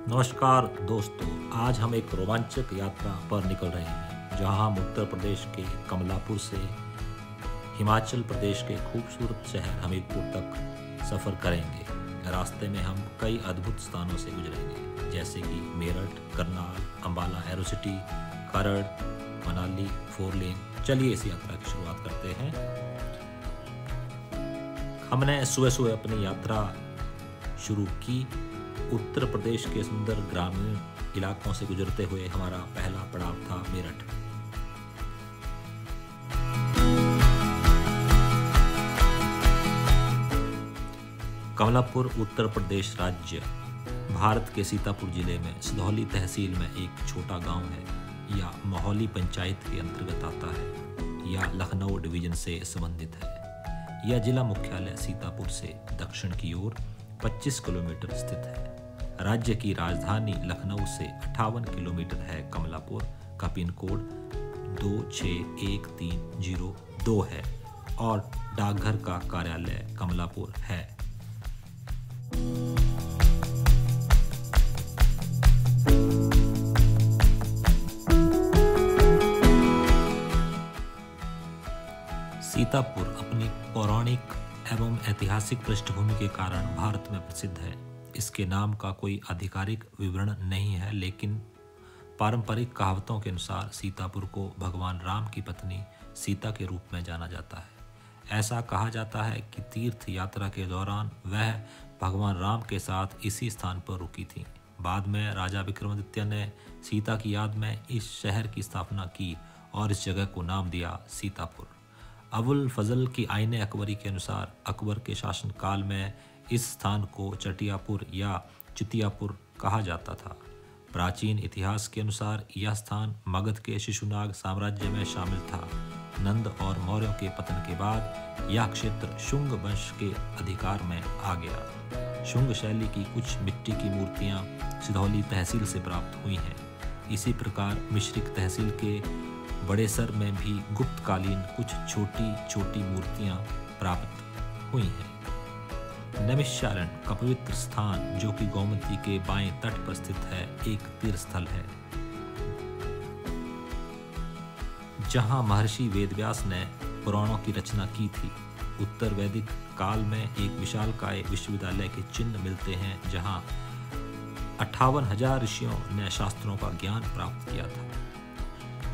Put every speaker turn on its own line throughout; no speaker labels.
नमस्कार दोस्तों, आज हम एक रोमांचक यात्रा पर निकल रहे हैं जहां हम उत्तर प्रदेश के कमलापुर से हिमाचल प्रदेश के खूबसूरत शहर हमीरपुर तक सफ़र करेंगे। रास्ते में हम कई अद्भुत स्थानों से गुजरेंगे जैसे कि मेरठ, करनाल, अम्बाला एरोसिटी, खरड़, मनाली, 4 लेन। चलिए इस यात्रा की शुरुआत करते हैं। हमने सुबह सुबह अपनी यात्रा शुरू की। उत्तर प्रदेश के सुंदर ग्रामीण इलाकों से गुजरते हुए हमारा पहला पड़ाव था मेरठ। कमलापुर उत्तर प्रदेश राज्य भारत के सीतापुर जिले में सिधौली तहसील में एक छोटा गांव है या मोहौली पंचायत के अंतर्गत आता है या लखनऊ डिवीजन से संबंधित है। यह जिला मुख्यालय सीतापुर से दक्षिण की ओर 25 किलोमीटर स्थित है। राज्य की राजधानी लखनऊ से 58 किलोमीटर है। कमलापुर का पिन कोड 261302 है और डाकघर का कार्यालय कमलापुर है। सीतापुर अपनी पौराणिक एवं ऐतिहासिक पृष्ठभूमि के कारण भारत में प्रसिद्ध है। इसके नाम का कोई आधिकारिक विवरण नहीं है, लेकिन पारंपरिक कहावतों के अनुसार सीतापुर को भगवान राम की पत्नी सीता के रूप में जाना जाता है। ऐसा कहा जाता है कि तीर्थ यात्रा के दौरान वह भगवान राम के साथ इसी स्थान पर रुकी थी। बाद में राजा विक्रमादित्य ने सीता की याद में इस शहर की स्थापना की और इस जगह को नाम दिया सीतापुर। अबुल फजल की आईने अकबरी के अनुसार अकबर के शासनकाल में इस स्थान को चटियापुर या चितियापुर कहा जाता था। प्राचीन इतिहास के अनुसार यह स्थान मगध के शिशुनाग साम्राज्य में शामिल था। नंद और मौर्यों के पतन के बाद यह क्षेत्र शुंग वंश के अधिकार में आ गया। शुंग शैली की कुछ मिट्टी की मूर्तियां सिधौली तहसील से प्राप्त हुई हैं। इसी प्रकार मिश्रिक तहसील के बड़ेसर में भी गुप्तकालीन कुछ छोटी छोटी मूर्तियां प्राप्त हुई हैं। नैमिषारण्य का पवित्र स्थान, जो कि गोमती के बाएं तट पर स्थित है, एक तीर्थ स्थल है जहां महर्षि वेदव्यास ने पुराणों की रचना की थी। उत्तर वैदिक काल में एक विशालकाय विश्वविद्यालय के चिन्ह मिलते हैं जहां 58,000 ऋषियों ने शास्त्रों का ज्ञान प्राप्त किया था।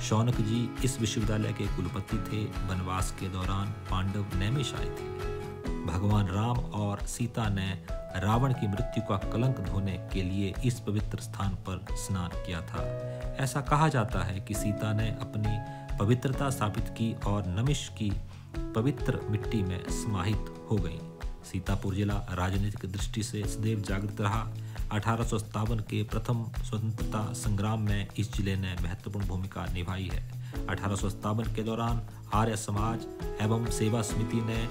शौनक जी इस विश्वविद्यालय के कुलपति थे। वनवास के दौरान पांडव नैमिष आए थे। भगवान राम और सीता ने रावण की मृत्यु का कलंक धोने के लिए इस पवित्र स्थान पर स्नान किया था। ऐसा कहा जाता है कि सीता ने अपनी पवित्रता स्थापित की और नमिष की पवित्र मिट्टी में समाहित हो गई। सीतापुर जिला राजनीतिक दृष्टि से सदैव जागृत रहा। 1857 के प्रथम स्वतंत्रता संग्राम में इस जिले ने महत्वपूर्ण भूमिका निभाई है। 1857 के दौरान आर्य समाज एवं सेवा समिति ने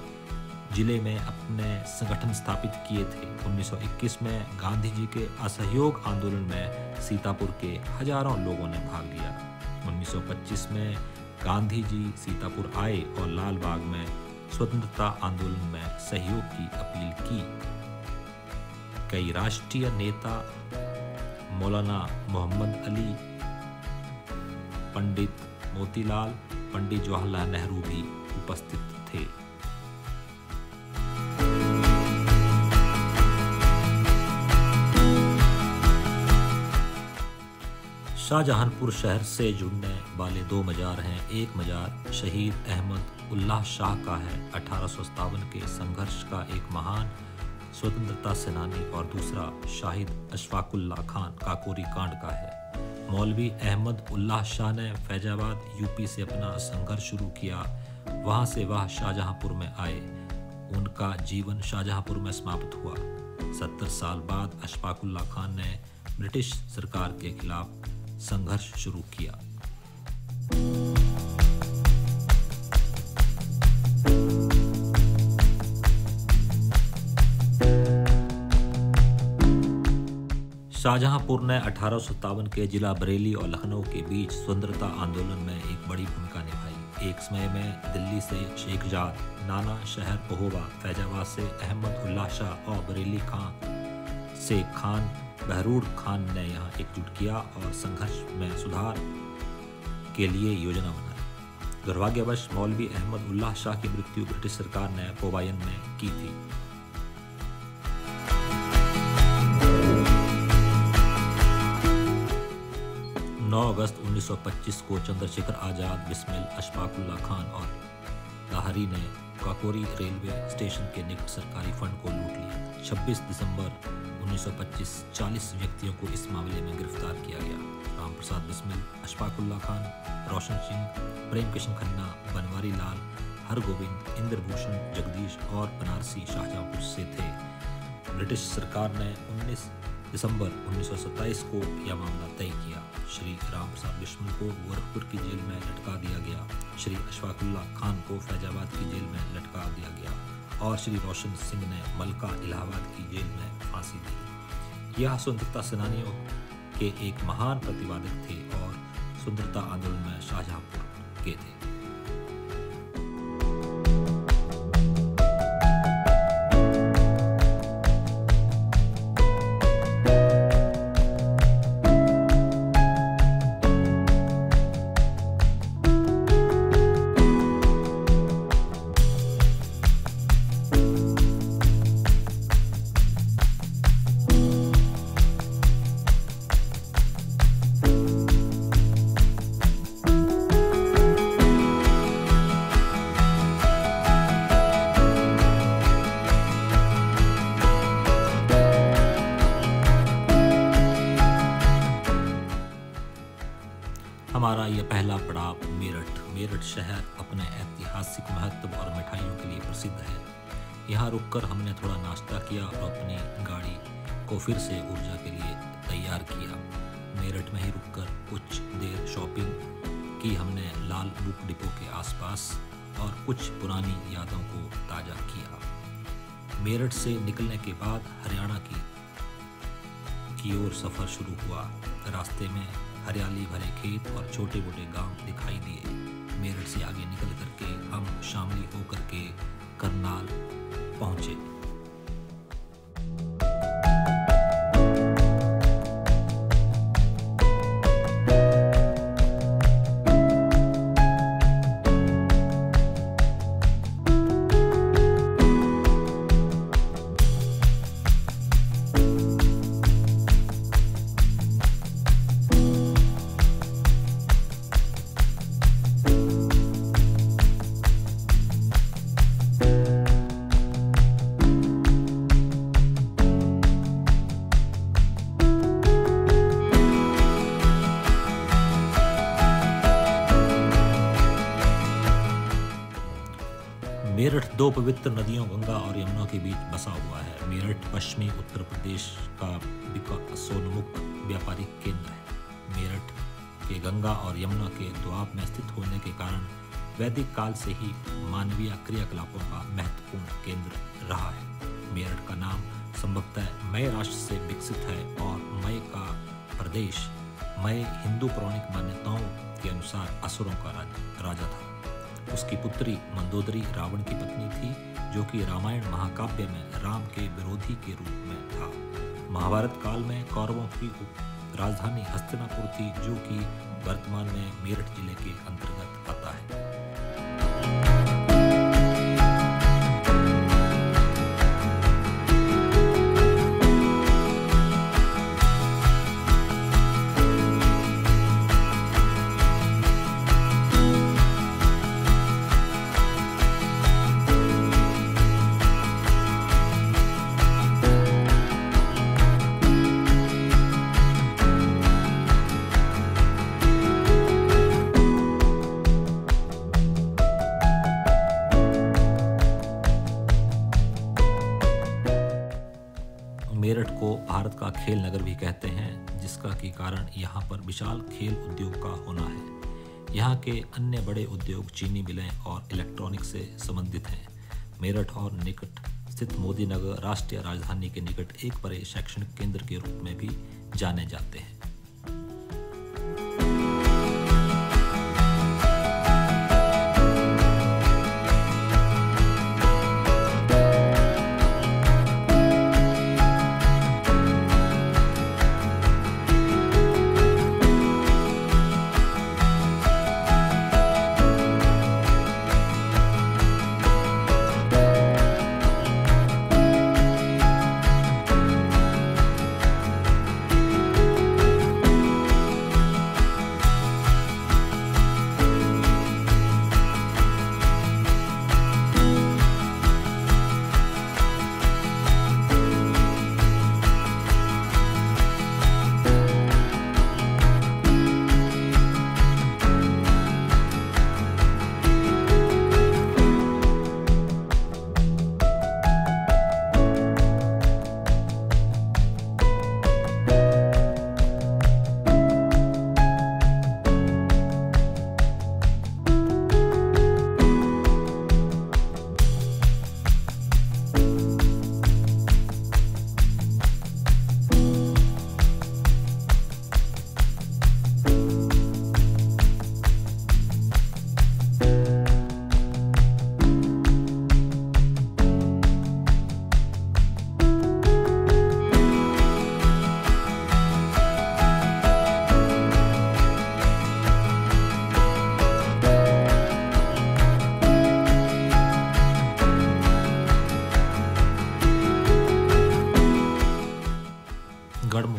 जिले में अपने संगठन स्थापित किए थे। 1921 में गांधी जी के असहयोग आंदोलन में सीतापुर के हजारों लोगों ने भाग लिया। 1925 में गांधी जी सीतापुर आए और लाल बाग में स्वतंत्रता आंदोलन में सहयोग की अपील की। कई राष्ट्रीय नेता मौलाना मोहम्मद अली, पंडित मोतीलाल, पंडित जवाहरलाल नेहरू भी उपस्थित थे। शाहजहांपुर शहर से जुड़ने वाले 2 मजार हैं। एक मजार शहीद अहमद उल्लाह शाह का है, 1857 के संघर्ष का एक महान स्वतंत्रता सेनानी, और दूसरा शाहिद अशफाकुल्लाह खान काकोरी कांड का है। मौलवी अहमद उल्लाह शाह ने फैजाबाद यूपी से अपना संघर्ष शुरू किया। वहां से वह शाहजहांपुर में आए। उनका जीवन शाहजहांपुर में समाप्त हुआ। 70 साल बाद अशफाकुल्लाह खान ने ब्रिटिश सरकार के खिलाफ संघर्ष शुरू किया। शाहजहांपुर ने 1857 के जिला बरेली और लखनऊ के बीच स्वतंत्रता आंदोलन में एक बड़ी भूमिका निभाई। एक समय में दिल्ली से शेखजाद, नाना शहर पहोबा, फैजाबाद से अहमद उल्लाह शाह और बरेली खान से खान बहरूड खान ने यहाँ एकजुट किया और संघर्ष में सुधार के लिए योजना बनाई। दुर्भाग्यवश मौलवी अहमद उल्लाह शाह की मृत्यु ब्रिटिश सरकार ने पोबायन में की थी। अगस्त 1925 को चंद्रशेखर आजाद, बिस्मिल, अशफाकुल्ला खान और लाहरी ने काकोरी रेलवे स्टेशन के निकट सरकारी फंड को लूट लिया। 26 दिसंबर 1925 40 व्यक्तियों को इस मामले में गिरफ्तार किया गया। राम प्रसाद बिस्मिल, अशफाकुल्ला खान, रोशन सिंह, प्रेम किशन खन्ना, बनवारी लाल, हरगोविंद, इंद्रभूषण, जगदीश और बनारसी शाहजहांपुर से थे। ब्रिटिश सरकार ने 19 दिसंबर 1927 को यह मामला तय किया। श्री राम प्रसाद बिस्मिल को गोरखपुर की जेल में लटका दिया गया। श्री अशफाकुल्ला खान को फैजाबाद की जेल में लटका दिया गया और श्री रोशन सिंह ने मलका इलाहाबाद की जेल में फांसी दी। यह स्वतंत्रता सेनानियों के एक महान प्रतिवादक थे और स्वतंत्रता आंदोलन में शाहजहांपुर के थे। हमारा यह पहला पड़ाव मेरठ शहर अपने ऐतिहासिक महत्व और मिठाइयों के लिए प्रसिद्ध है। यहाँ रुककर हमने थोड़ा नाश्ता किया और अपनी गाड़ी को फिर से ऊर्जा के लिए तैयार किया। मेरठ में ही रुककर कुछ देर शॉपिंग की हमने लाल बुक डिपो के आसपास और कुछ पुरानी यादों को ताज़ा किया। मेरठ से निकलने के बाद हरियाणा की ओर सफ़र शुरू हुआ। रास्ते में हरियाली भरे खेत और छोटे मोटे गांव दिखाई दिए। मेरठ से आगे निकल करके हम शामली होकर के करनाल पहुंचे। मेरठ दो पवित्र नदियों गंगा और यमुना के बीच बसा हुआ है। मेरठ पश्चिमी उत्तर प्रदेश का विकासोन्मुख व्यापारिक केंद्र है। मेरठ के गंगा और यमुना के द्वाब में स्थित होने के कारण वैदिक काल से ही मानवीय क्रियाकलापों का महत्वपूर्ण केंद्र रहा है। मेरठ का नाम संभवतः मय राष्ट्र से विकसित है और मय का प्रदेश मय हिंदू पौराणिक मान्यताओं के अनुसार असुरों का राजा था। उसकी पुत्री मंदोदरी रावण की पत्नी थी, जो कि रामायण महाकाव्य में राम के विरोधी के रूप में था। महाभारत काल में कौरवों की राजधानी हस्तिनापुर थी, जो कि वर्तमान में मेरठ जिले के अंतर्गत आता है। मेरठ को भारत का खेल नगर भी कहते हैं, जिसका की कारण यहाँ पर विशाल खेल उद्योग का होना है। यहाँ के अन्य बड़े उद्योग चीनी मिलें और इलेक्ट्रॉनिक से संबंधित हैं। मेरठ और निकट स्थित मोदी नगर राष्ट्रीय राजधानी के निकट एक बड़े शैक्षणिक केंद्र के रूप में भी जाने जाते हैं।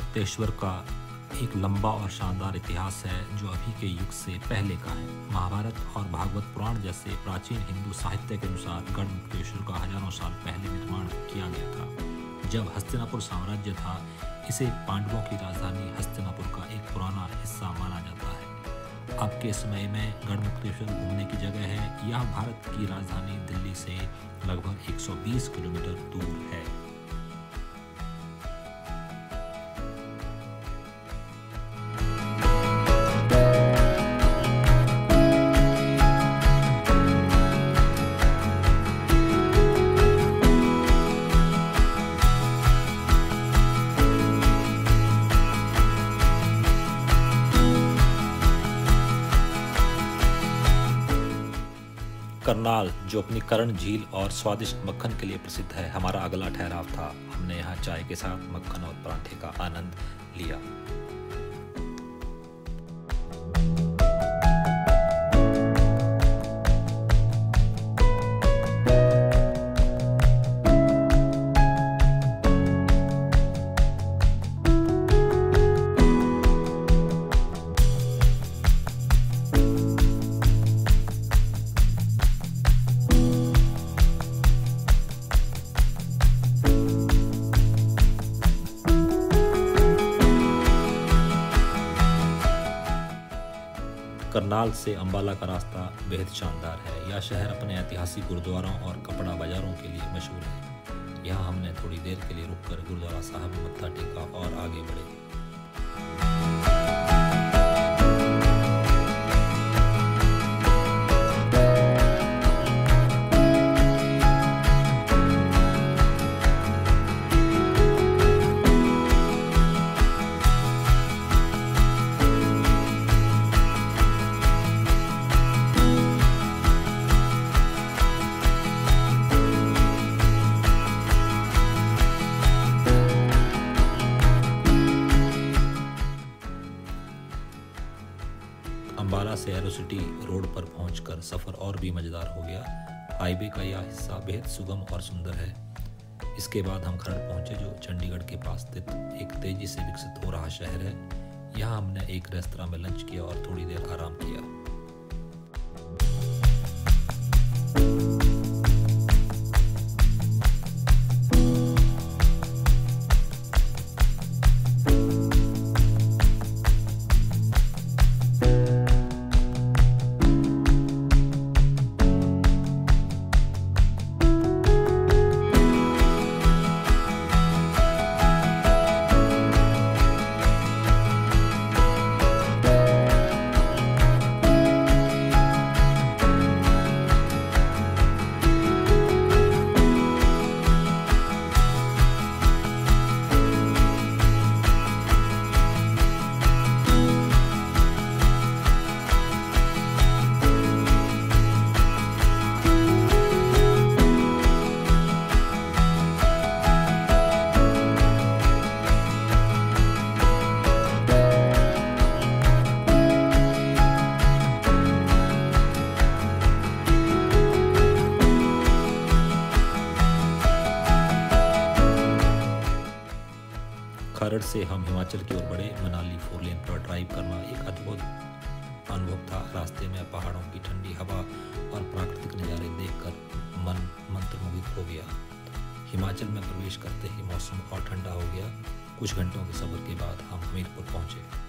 गढ़मुक्तेश्वर का एक लंबा और शानदार इतिहास है जो अभी के युग से पहले का है। महाभारत और भागवत पुराण जैसे प्राचीन हिंदू साहित्य के अनुसार गढ़मुक्तेश्वर का हजारों साल पहले निर्माण किया गया था। जब हस्तिनापुर साम्राज्य था, इसे पांडवों की राजधानी हस्तिनापुर का एक पुराना हिस्सा माना जाता है। अब के समय में गढ़मुक्तेश्वर घूमने की जगह है। यह भारत की राजधानी दिल्ली से लगभग 120 किलोमीटर दूर है। करनाल, जो अपनी कर्ण झील और स्वादिष्ट मक्खन के लिए प्रसिद्ध है, हमारा अगला ठहराव था। हमने यहाँ चाय के साथ मक्खन और पराठे का आनंद लिया। करनाल से अंबाला का रास्ता बेहद शानदार है। यह शहर अपने ऐतिहासिक गुरुद्वारों और कपड़ा बाजारों के लिए मशहूर है। यहाँ हमने थोड़ी देर के लिए रुककर गुरुद्वारा साहब में मत्था टेका और आगे बढ़े। अंबाला से एरोसिटी रोड पर पहुंचकर सफ़र और भी मज़ेदार हो गया। हाईवे का यह हिस्सा बेहद सुगम और सुंदर है। इसके बाद हम खरड़ पहुंचे, जो चंडीगढ़ के पास स्थित एक तेजी से विकसित हो रहा शहर है। यहाँ हमने एक रेस्तरां में लंच किया और थोड़ी देर आराम किया। खरड़ से हम हिमाचल की ओर बढ़े। मनाली 4 लेन पर ड्राइव करना एक अद्भुत अनुभव था। रास्ते में पहाड़ों की ठंडी हवा और प्राकृतिक नज़ारे देखकर मन मंत्रमुग्ध हो गया। हिमाचल में प्रवेश करते ही मौसम और ठंडा हो गया। कुछ घंटों के सफर के बाद हम हमीरपुर पहुंचे।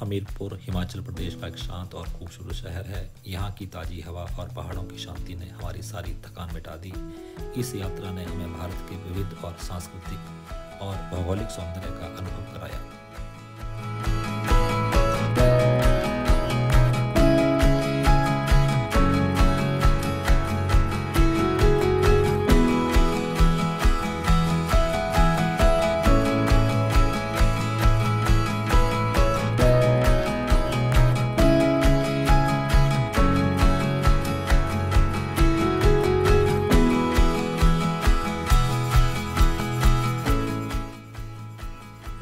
हमीरपुर हिमाचल प्रदेश का एक शांत और खूबसूरत शहर है। यहाँ की ताज़ी हवा और पहाड़ों की शांति ने हमारी सारी थकान मिटा दी। इस यात्रा ने हमें भारत के विविध और सांस्कृतिक और भौगोलिक सौंदर्य का अनुभव कराया।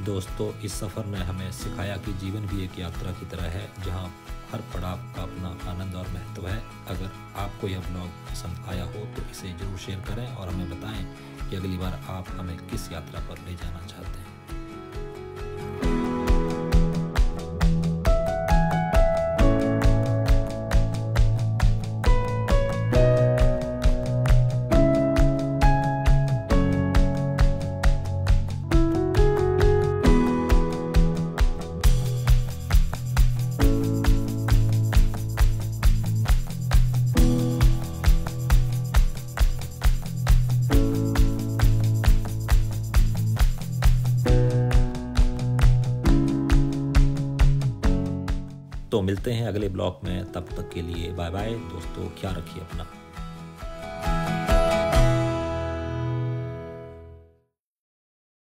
दोस्तों, इस सफ़र ने हमें सिखाया कि जीवन भी एक यात्रा की तरह है, जहां हर पड़ाव का अपना आनंद और महत्व है। अगर आपको यह ब्लॉग पसंद आया हो तो इसे ज़रूर शेयर करें और हमें बताएं कि अगली बार आप हमें किस यात्रा पर ले जाना चाहते हैं। तो मिलते हैं अगले ब्लॉग में, तब तक के लिए बाय बाय दोस्तों, ख्याल रखिए अपना।